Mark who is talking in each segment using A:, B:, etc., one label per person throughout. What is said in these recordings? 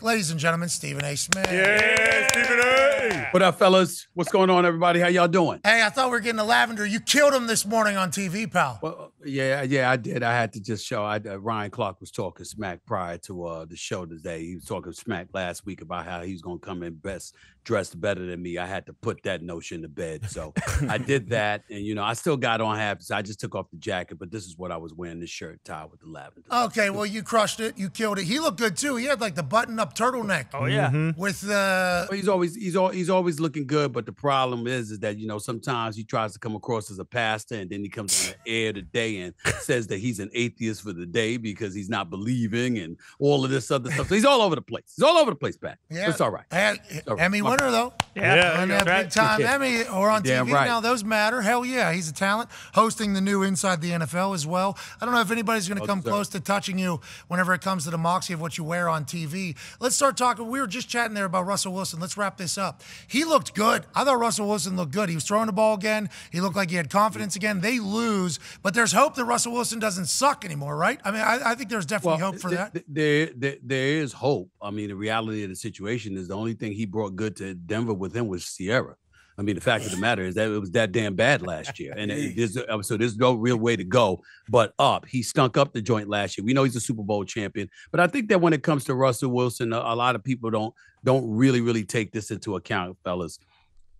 A: Ladies and gentlemen, Stephen A. Smith.
B: Yeah, Stephen A.
C: What up, fellas? What's going on, everybody? How y'all doing?
A: Hey, I thought we were getting a lavender. You killed him this morning on TV, pal.
C: Well, yeah, I did. I had to just show. Ryan Clark was talking smack prior to the show today. He was talking smack last week about how he was going to come in dressed better than me. I had to put that notion to bed. So I did that. And, I still got on half. So I just took off the jacket. But this is what I was wearing, this shirt tie with the lavender.
A: Okay, well, you crushed it. You killed it. He looked good, too. He had, like, the button-up turtleneck.
B: Oh, yeah.
A: Mm-hmm. With the...
C: Well, he's always looking good. But the problem is that, sometimes he tries to come across as a pastor. And then he comes on the air today and says that he's an atheist for the day because he's not believing and all of this other stuff. So he's all over the place. He's all over the place, Pat. Yeah. It's all right.
A: Emmy winner, though.
B: Yeah.
A: Big time Emmy or on TV
C: right.
A: now. Those matter. Hell yeah. He's a talent. Hosting the new Inside the NFL as well. I don't know if anybody's going to come close to touching you whenever it comes to the moxie of what you wear on TV. Let's start talking. We were just chatting there about Russell Wilson. Let's wrap this up. He looked good. I thought Russell Wilson looked good. He was throwing the ball again. He looked like he had confidence again. They lose, but there's hope that Russell Wilson doesn't suck anymore, right? I mean, I think there's definitely hope for that.
C: There is hope. I mean, the reality of the situation is the only thing he brought good to Denver with him was Sierra. I mean, the fact of the matter is that it was that damn bad last year. And so there's no real way to go but up. He stunk up the joint last year. We know he's a Super Bowl champion. But I think that when it comes to Russell Wilson, a lot of people don't really take this into account, fellas.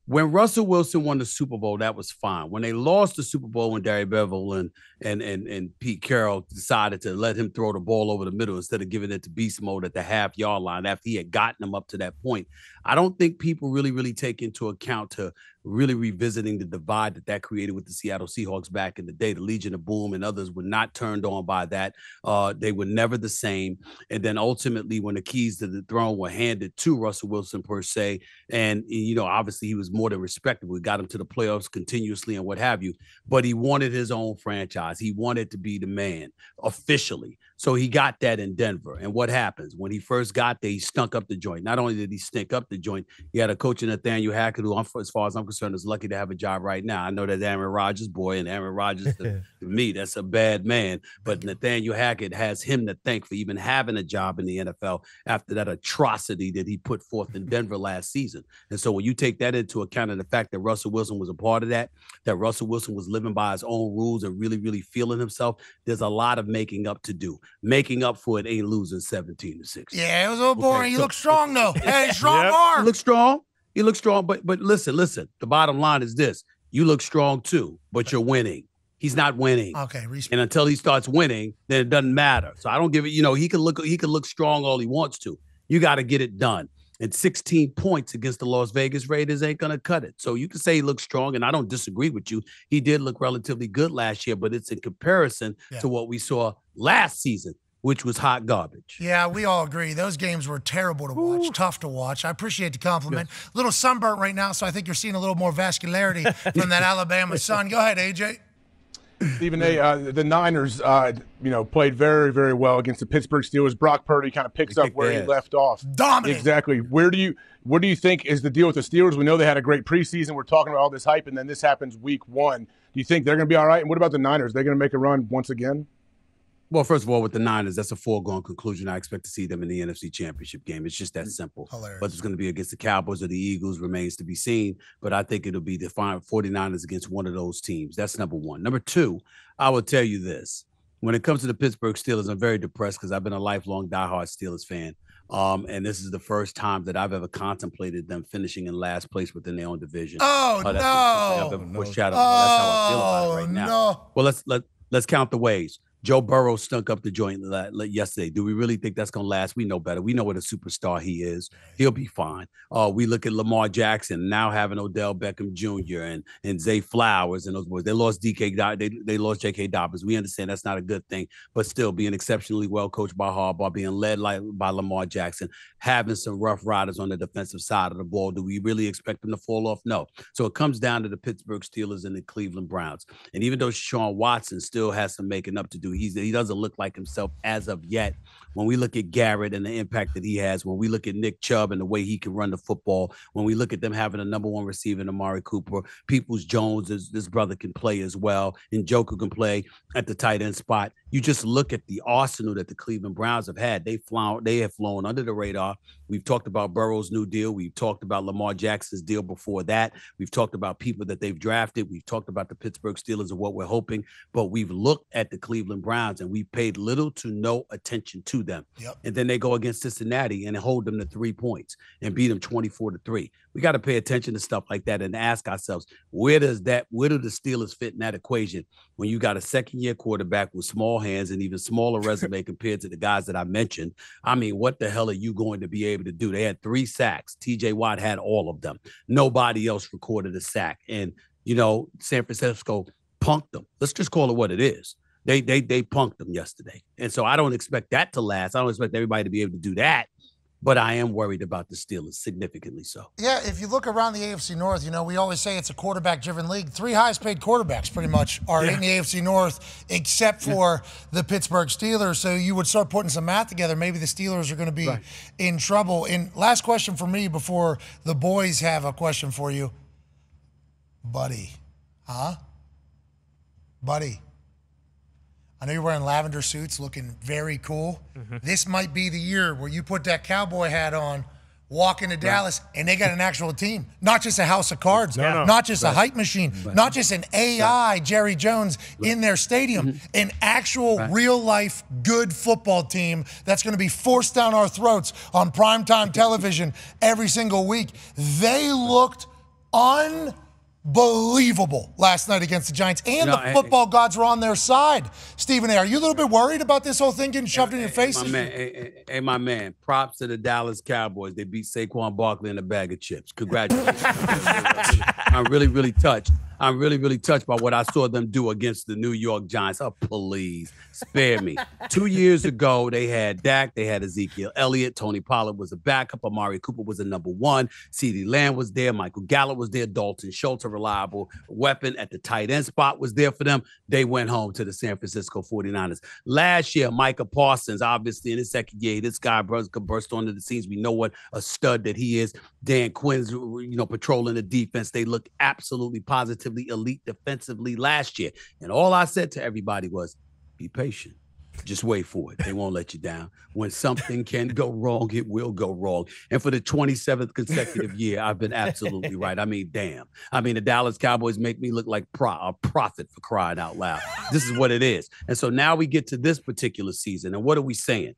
C: When Russell Wilson won the Super Bowl, that was fine. When they lost the Super Bowl, when Darry Bevel and Pete Carroll decided to let him throw the ball over the middle instead of giving it to beast mode at the half-yard line after he had gotten them up to that point, I don't think people really take into account to really revisiting the divide that created with the Seattle Seahawks back in the day. The Legion of Boom and others were not turned on by that. They were never the same. And then ultimately, when the keys to the throne were handed to Russell Wilson per se, and obviously he was more than respectable. He got him to the playoffs continuously and what have you. But he wanted his own franchise. He wanted to be the man officially. So he got that in Denver. And what happens? When he first got there, he stunk up the joint. Not only did he stink up the joint, he had a coach in Nathaniel Hackett, who, as far as I'm concerned, is lucky to have a job right now. I know that's Aaron Rodgers' boy, and Aaron Rodgers, to me, that's a bad man. But Nathaniel Hackett has him to thank for even having a job in the NFL after that atrocity that he put forth in Denver last season. And so when you take that into account and the fact that Russell Wilson was a part of that Russell Wilson was living by his own rules and really feeling himself, there's a lot of making up to do. Making up for it ain't losing 17-6.
A: Yeah, it was a little boring. He looked strong, though. Hey, strong arm.
C: He looks strong. But listen. The bottom line is this. You look strong, too, but you're winning. He's not winning.
A: Okay.
C: And until he starts winning, then it doesn't matter. So I don't give it, he can look strong all he wants to. You got to get it done. And 16 points against the Las Vegas Raiders ain't going to cut it. So you can say he looks strong, and I don't disagree with you. He did look relatively good last year, but it's in comparison to what we saw last season, which was hot garbage.
A: Yeah, we all agree. Those games were terrible to watch, tough to watch. I appreciate the compliment. A little sunburnt right now, so I think you're seeing a little more vascularity from that Alabama sun. Go ahead, AJ.
B: Stephen A., the Niners, played very, very well against the Pittsburgh Steelers. Brock Purdy kind of picks up where he left off.
A: Dominant.
B: Exactly. What do you think is the deal with the Steelers? We know they had a great preseason. We're talking about all this hype, and then this happens week one. Do you think they're going to be all right? And what about the Niners? They're going to make a run once again?
C: Well, first of all, with the Niners, that's a foregone conclusion. I expect to see them in the NFC Championship game. It's just that simple.
A: Hilarious.
C: Whether it's going to be against the Cowboys or the Eagles remains to be seen, but I think it'll be the 49ers against one of those teams. That's number one. Number two, I will tell you this. When it comes to the Pittsburgh Steelers, I'm very depressed because I've been a lifelong diehard Steelers fan. And this is the first time that I've ever contemplated them finishing in last place within their own division.
A: Oh, no.
C: That's how I feel about it right now.
A: No.
C: Well, let's count the ways. Joe Burrow stunk up the joint yesterday. Do we really think that's going to last? We know better. We know what a superstar he is. He'll be fine. We look at Lamar Jackson now having Odell Beckham Jr. and Zay Flowers and those boys. They lost they lost J.K. Dobbins. We understand that's not a good thing, but still being exceptionally well coached by Harbaugh, being led by Lamar Jackson, having some rough riders on the defensive side of the ball. Do we really expect them to fall off? No. So it comes down to the Pittsburgh Steelers and the Cleveland Browns. And even though Sean Watson still has some making up to do, He doesn't look like himself as of yet. When we look at Garrett and the impact that he has, when we look at Nick Chubb and the way he can run the football, when we look at them having a number one receiver in Amari Cooper, Peoples-Jones, this brother can play as well, and Joker can play at the tight end spot. You just look at the arsenal that the Cleveland Browns have had. They have flown under the radar. We've talked about Burrow's new deal. We've talked about Lamar Jackson's deal before that. We've talked about people that they've drafted. We've talked about the Pittsburgh Steelers and what we're hoping. But we've looked at the Cleveland Browns and we've paid little to no attention to them.
A: Yep.
C: And then they go against Cincinnati and hold them to 3 points and beat them 24-3. We got to pay attention to stuff like that and ask ourselves, where do the Steelers fit in that equation when you got a second-year quarterback with small hands and even smaller resume compared to the guys that I mentioned? I mean, what the hell are you going to be able to do? They had 3 sacks. TJ Watt had all of them. Nobody else recorded a sack. And, San Francisco punked them. Let's just call it what it is. They punked them yesterday. And so I don't expect that to last. I don't expect everybody to be able to do that. But I am worried about the Steelers, significantly so.
A: Yeah, if you look around the AFC North, we always say it's a quarterback-driven league. 3 highest-paid quarterbacks pretty much are in the AFC North, except for the Pittsburgh Steelers. So you would start putting some math together. Maybe the Steelers are going to be in trouble. And last question for me before the boys have a question for you. Buddy. Huh? Buddy. I know you're wearing lavender suits, looking very cool. Mm-hmm. This might be the year where you put that cowboy hat on, walk into Dallas, and they got an actual team. Not just a house of cards, not just a hype machine, not just an AI Jerry Jones in their stadium, an actual real-life good football team that's going to be forced down our throats on primetime television every single week. They looked unbelievable last night against the Giants, and the football gods were on their side. Stephen A., are you a little bit worried about this whole thing getting shoved in your face?
C: My man, props to the Dallas Cowboys. They beat Saquon Barkley in a bag of chips. Congratulations. I'm really, really touched. I'm really, really touched by what I saw them do against the New York Giants. Oh, please, spare me. 2 years ago, they had Dak, they had Ezekiel Elliott, Tony Pollard was a backup, Amari Cooper was a number 1, CeeDee Lamb was there, Michael Gallup was there, Dalton Schultz, a reliable weapon at the tight end spot, was there for them. They went home to the San Francisco 49ers. Last year, Micah Parsons, obviously in his second year, this guy burst onto the scenes. We know what a stud that he is. Dan Quinn's, patrolling the defense. They look absolutely positively elite defensively last year. And all I said to everybody was, be patient. Just wait for it. They won't let you down. When something can go wrong, it will go wrong. And for the 27th consecutive year, I've been absolutely right. I mean, damn. I mean, the Dallas Cowboys make me look like a prophet, for crying out loud. This is what it is. And so now we get to this particular season. And what are we saying?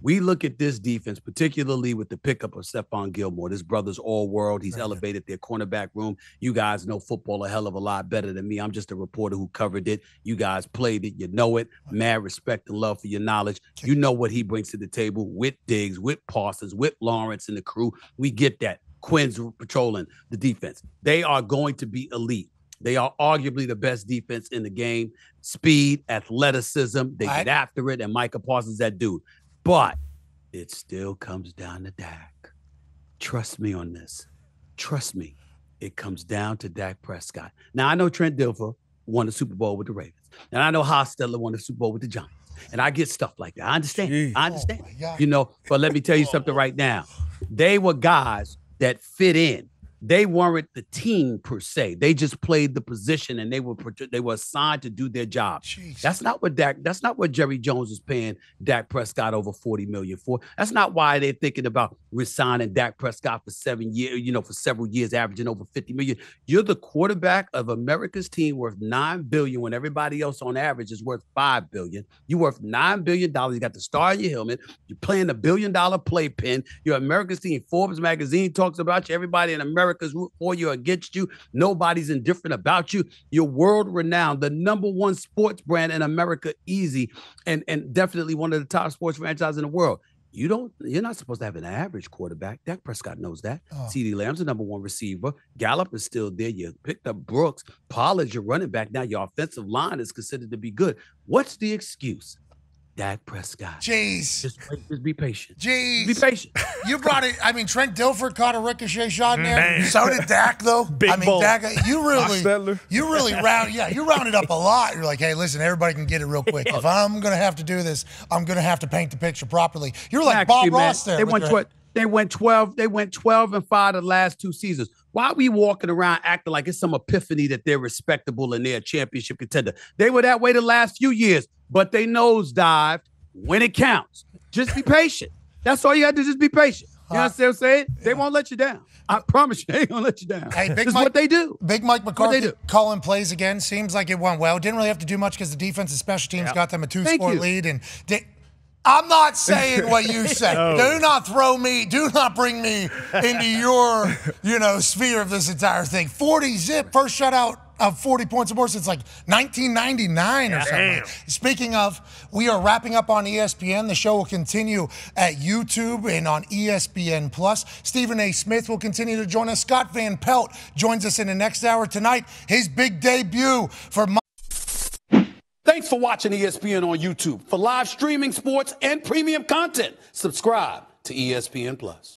C: We look at this defense, particularly with the pickup of Stephon Gilmore. This brother's all-world. He's elevated their cornerback room. You guys know football a hell of a lot better than me. I'm just a reporter who covered it. You guys played it. You know it. Mad respect and love for your knowledge. You know what he brings to the table with Diggs, with Parsons, with Lawrence and the crew. We get that. Quinn's patrolling the defense. They are going to be elite. They are arguably the best defense in the game. Speed, athleticism. They get after it, and Micah Parsons, that dude. But it still comes down to Dak. Trust me on this. Trust me. It comes down to Dak Prescott. Now, I know Trent Dilfer won the Super Bowl with the Ravens. And I know Hostetler won the Super Bowl with the Giants. And I get stuff like that. I understand. Jeez. I understand. But let me tell you something right now. They were guys that fit in. They weren't the team per se. They just played the position, and they were assigned to do their job. Jeez. That's not what Jerry Jones is paying Dak Prescott over $40 million for. That's not why they're thinking about resigning Dak Prescott for 7 years, for several years, averaging over $50 million. You're the quarterback of America's team worth $9 billion when everybody else on average is worth $5 billion. You're worth $9 billion. You got the star in your helmet. You're playing the $1 billion playpen. You're America's team. Forbes magazine talks about you. Everybody in America is root for you or against you. Nobody's indifferent about you. You're world renowned, the number 1 sports brand in America, easy, and definitely one of the top sports franchises in the world. You're not supposed to have an average quarterback. Dak Prescott knows that. CeeDee Lamb's the number 1 receiver. Gallup is still there. You picked up Brooks. Pollard's your running back. Now your offensive line is considered to be good. What's the excuse? Dak Prescott.
A: Jeez.
C: Just be patient.
A: Jeez.
C: Be patient.
A: You brought it. I mean, Trent Dilfer caught a ricochet shot in there. Man. So did Dak, though. Dak, you really rounded up a lot. You're like, hey, listen, everybody can get it real quick. If I'm going to have to do this, I'm going to have to paint the picture properly. You're like Bob Ross there.
C: They went 12 and 5 the last 2 seasons. Why are we walking around acting like it's some epiphany that they're respectable and they're a championship contender? They were that way the last few years, but they nosedived when it counts. Just be patient. That's all you got to do. Just be patient. You know what I'm saying? Yeah. They won't let you down. I promise you, they ain't gonna let you down. Hey, this is what they do.
A: Big Mike McCarthy calling plays again. Seems like it went well. Didn't really have to do much because the defense and special teams got them a 2-score lead. And I'm not saying what you said. No. Do not bring me into your, sphere of this entire thing. 40-zip, first shutout of 40 points or more since like 1999 or something. Speaking of, we are wrapping up on ESPN. The show will continue at YouTube and on ESPN+. Stephen A. Smith will continue to join us. Scott Van Pelt joins us in the next hour tonight. His big debut for
D: Thanks for watching ESPN on YouTube. For live streaming, sports, and premium content, subscribe to ESPN+.